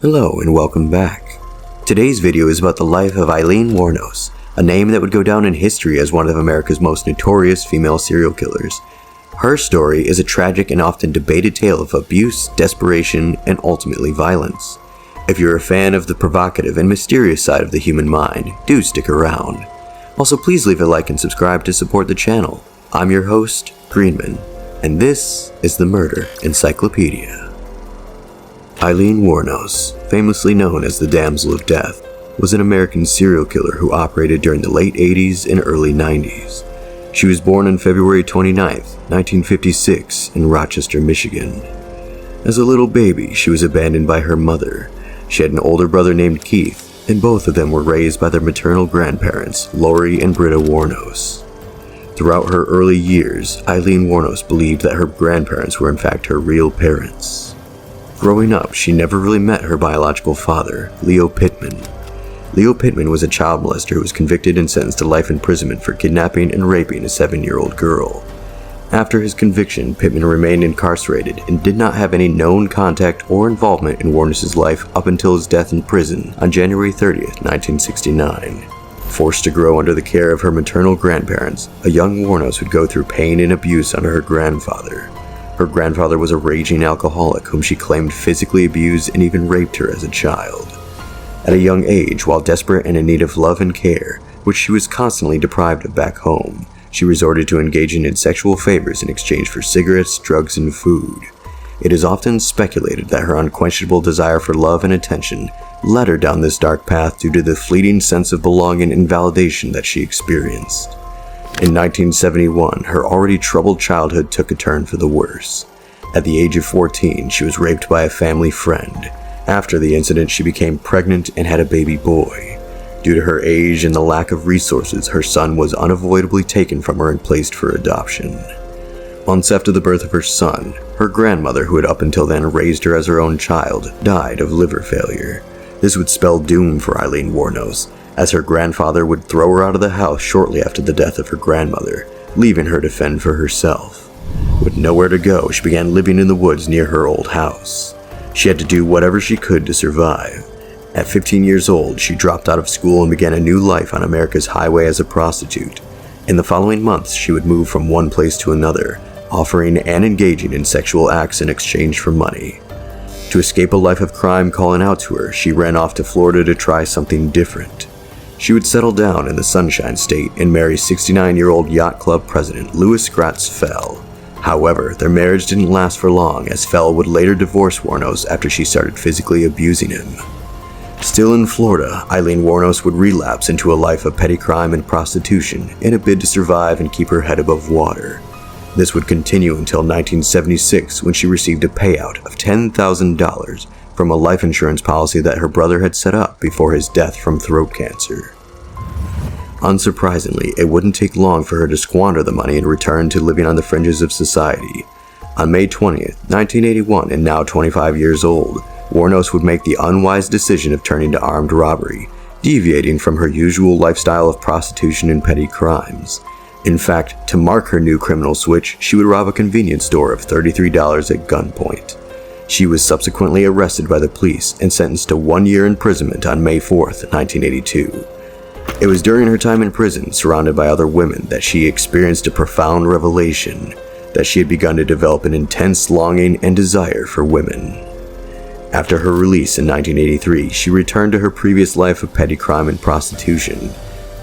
Hello and welcome back. Today's video is about the life of Aileen Wuornos, a name that would go down in history as one of America's most notorious female serial killers. Her story is a tragic and often debated tale of abuse, desperation, and ultimately violence. If you're a fan of the provocative and mysterious side of the human mind, do stick around. Also, please leave a like and subscribe to support the channel. I'm your host, Greenman, and this is the Murder Encyclopedia. Aileen Wuornos, famously known as the Damsel of Death, was an American serial killer who operated during the late 80s and early 90s. She was born on February 29, 1956, in Rochester, Michigan. As a little baby, she was abandoned by her mother. She had an older brother named Keith, and both of them were raised by their maternal grandparents, Lori and Britta Wuornos. Throughout her early years, Aileen Wuornos believed that her grandparents were in fact her real parents. Growing up, she never really met her biological father, Leo Pittman. Leo Pittman was a child molester who was convicted and sentenced to life imprisonment for kidnapping and raping a 7-year-old girl. After his conviction, Pittman remained incarcerated and did not have any known contact or involvement in Wuornos' life up until his death in prison on January 30, 1969. Forced to grow under the care of her maternal grandparents, a young Wuornos would go through pain and abuse under her grandfather. Her grandfather was a raging alcoholic whom she claimed physically abused and even raped her as a child. At a young age, while desperate and in need of love and care, which she was constantly deprived of back home, she resorted to engaging in sexual favors in exchange for cigarettes, drugs, and food. It is often speculated that her unquenchable desire for love and attention led her down this dark path due to the fleeting sense of belonging and validation that she experienced. In 1971, her already troubled childhood took a turn for the worse. At the age of 14, she was raped by a family friend. After the incident, she became pregnant and had a baby boy. Due to her age and the lack of resources, her son was unavoidably taken from her and placed for adoption. Months after the birth of her son, her grandmother, who had up until then raised her as her own child, died of liver failure. This would spell doom for Aileen Wuornos, as her grandfather would throw her out of the house shortly after the death of her grandmother, leaving her to fend for herself. With nowhere to go, she began living in the woods near her old house. She had to do whatever she could to survive. At 15 years old, she dropped out of school and began a new life on America's highway as a prostitute. In the following months, she would move from one place to another, offering and engaging in sexual acts in exchange for money. To escape a life of crime calling out to her, she ran off to Florida to try something different. She would settle down in the Sunshine State and marry 69-year-old yacht club president Louis Gratz Fell. However, their marriage didn't last for long, as Fell would later divorce Wuornos after she started physically abusing him. Still in Florida, Aileen Wuornos would relapse into a life of petty crime and prostitution in a bid to survive and keep her head above water. This would continue until 1976, when she received a payout of $10,000 from a life insurance policy that her brother had set up before his death from throat cancer. Unsurprisingly, it wouldn't take long for her to squander the money and return to living on the fringes of society. On May 20th, 1981, and now 25 years old, Wuornos would make the unwise decision of turning to armed robbery, deviating from her usual lifestyle of prostitution and petty crimes. In fact, to mark her new criminal switch, she would rob a convenience store of $33 at gunpoint. She was subsequently arrested by the police and sentenced to 1 year imprisonment on May 4th, 1982. It was during her time in prison, surrounded by other women, that she experienced a profound revelation that she had begun to develop an intense longing and desire for women. After her release in 1983, she returned to her previous life of petty crime and prostitution.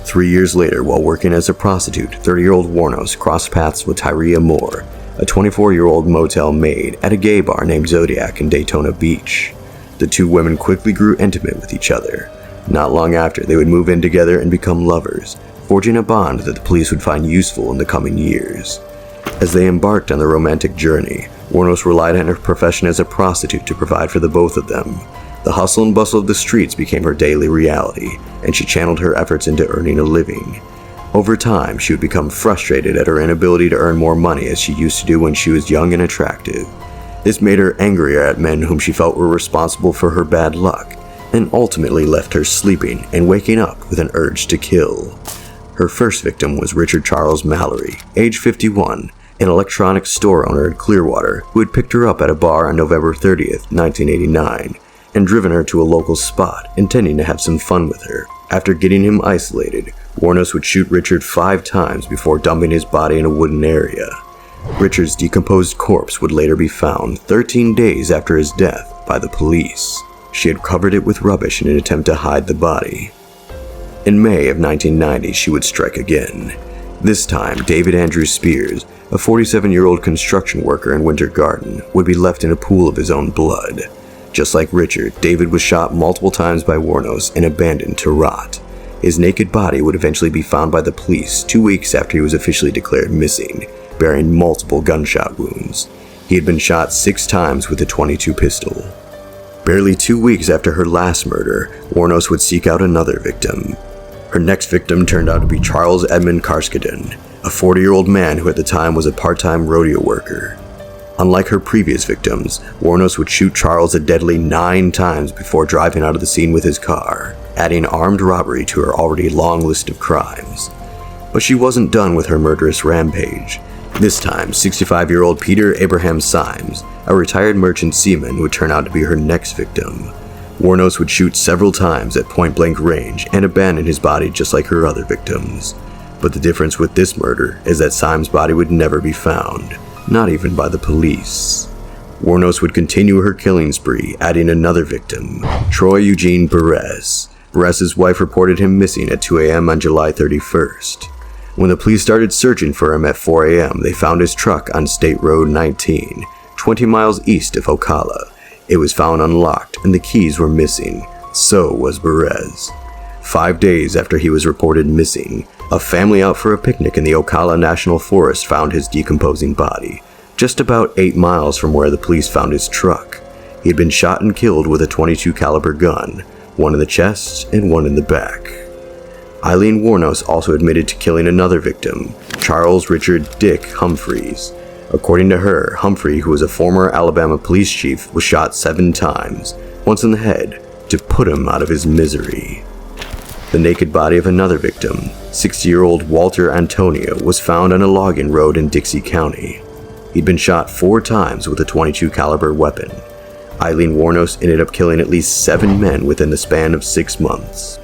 3 years later, while working as a prostitute, 30-year-old Wuornos crossed paths with Tyria Moore, a 24-year-old motel maid, at a gay bar named Zodiac in Daytona Beach. The two women quickly grew intimate with each other. Not long after, they would move in together and become lovers, forging a bond that the police would find useful in the coming years. As they embarked on their romantic journey, Wuornos relied on her profession as a prostitute to provide for the both of them. The hustle and bustle of the streets became her daily reality, and she channeled her efforts into earning a living. Over time, she would become frustrated at her inability to earn more money as she used to do when she was young and attractive. This made her angrier at men whom she felt were responsible for her bad luck, and ultimately left her sleeping and waking up with an urge to kill. Her first victim was Richard Charles Mallory, age 51, an electronics store owner in Clearwater, who had picked her up at a bar on November 30th, 1989, and driven her to a local spot, intending to have some fun with her. After getting him isolated, Wuornos would shoot Richard 5 times before dumping his body in a wooden area. Richard's decomposed corpse would later be found 13 days after his death by the police. She had covered it with rubbish in an attempt to hide the body. In May of 1990, she would strike again. This time, David Andrew Spears, a 47-year-old construction worker in Winter Garden, would be left in a pool of his own blood. Just like Richard, David was shot multiple times by Wuornos and abandoned to rot. His naked body would eventually be found by the police 2 weeks after he was officially declared missing, bearing multiple gunshot wounds. He had been shot 6 times with a .22 pistol. Barely 2 weeks after her last murder, Wuornos would seek out another victim. Her next victim turned out to be Charles Edmund Karskeden, a 40-year-old man who at the time was a part-time rodeo worker. Unlike her previous victims, Wuornos would shoot Charles a deadly 9 times before driving out of the scene with his car, adding armed robbery to her already long list of crimes. But she wasn't done with her murderous rampage. This time, 65-year-old Peter Abraham Symes, a retired merchant seaman, would turn out to be her next victim. Wuornos would shoot several times at point-blank range and abandon his body just like her other victims. But the difference with this murder is that Symes' body would never be found, not even by the police. Wuornos would continue her killing spree, adding another victim, Troy Eugene Perez. Perez's wife reported him missing at 2 a.m. on July 31st. When the police started searching for him at 4 a.m., they found his truck on State Road 19, 20 miles east of Ocala. It was found unlocked and the keys were missing. So was Perez. 5 days after he was reported missing, a family out for a picnic in the Ocala National Forest found his decomposing body, just about 8 miles from where the police found his truck. He had been shot and killed with a .22 caliber gun, one in the chest and one in the back. Aileen Wuornos also admitted to killing another victim, Charles Richard Dick Humphreys. According to her, Humphrey, who was a former Alabama police chief, was shot 7 times, once in the head, to put him out of his misery. The naked body of another victim, 60-year-old Walter Antonio, was found on a logging road in Dixie County. He'd been shot 4 times with a .22 caliber weapon. Aileen Wuornos ended up killing at least 7 men within the span of 6 months.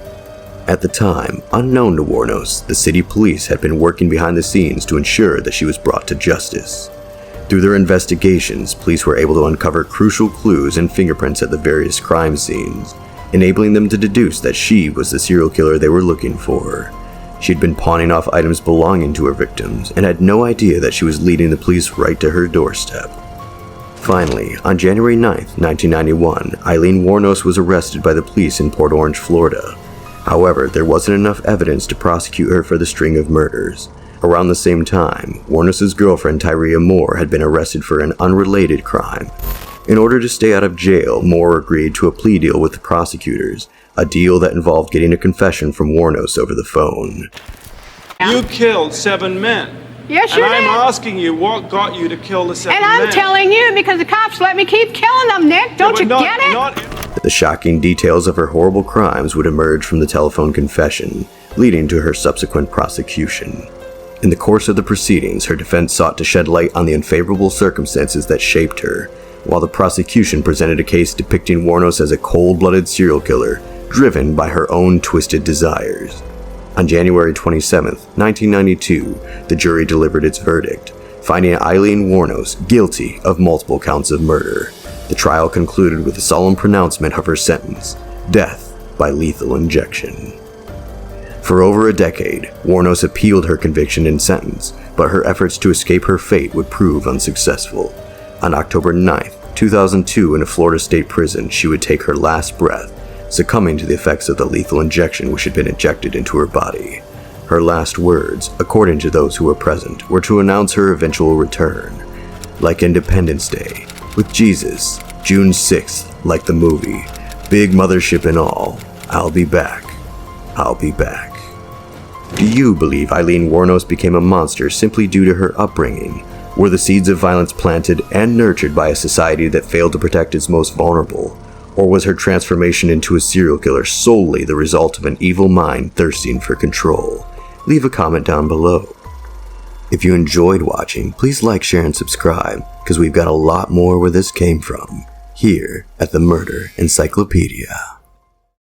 At the time, unknown to Wuornos, the city police had been working behind the scenes to ensure that she was brought to justice. Through their investigations, police were able to uncover crucial clues and fingerprints at the various crime scenes, enabling them to deduce that she was the serial killer they were looking for. She had been pawning off items belonging to her victims and had no idea that she was leading the police right to her doorstep. Finally, on January 9, 1991, Aileen Wuornos was arrested by the police in Port Orange, Florida. However, there wasn't enough evidence to prosecute her for the string of murders. Around the same time, Wuornos' girlfriend Tyria Moore had been arrested for an unrelated crime. In order to stay out of jail, Moore agreed to a plea deal with the prosecutors, a deal that involved getting a confession from Wuornos over the phone. You killed 7 men. Yes, you did. And I'm asking you, what got you to kill the 7 men? And I'm telling you because the cops let me keep killing them, Nick. Don't you get it? The shocking details of her horrible crimes would emerge from the telephone confession, leading to her subsequent prosecution. In the course of the proceedings, her defense sought to shed light on the unfavorable circumstances that shaped her, while the prosecution presented a case depicting Wuornos as a cold-blooded serial killer, driven by her own twisted desires. On January 27, 1992, the jury delivered its verdict, finding Aileen Wuornos guilty of multiple counts of murder. The trial concluded with a solemn pronouncement of her sentence, death by lethal injection. For over a decade, Wuornos appealed her conviction and sentence, but her efforts to escape her fate would prove unsuccessful. On October 9, 2002, in a Florida state prison, she would take her last breath, succumbing to the effects of the lethal injection which had been injected into her body. Her last words, according to those who were present, were to announce her eventual return. Like Independence Day, with Jesus, June 6th, like the movie, big mothership and all, I'll be back. I'll be back. Do you believe Aileen Wuornos became a monster simply due to her upbringing? Were the seeds of violence planted and nurtured by a society that failed to protect its most vulnerable? Or was her transformation into a serial killer solely the result of an evil mind thirsting for control? Leave a comment down below. If you enjoyed watching, please like, share, and subscribe, because we've got a lot more where this came from. here at the Murder Encyclopedia.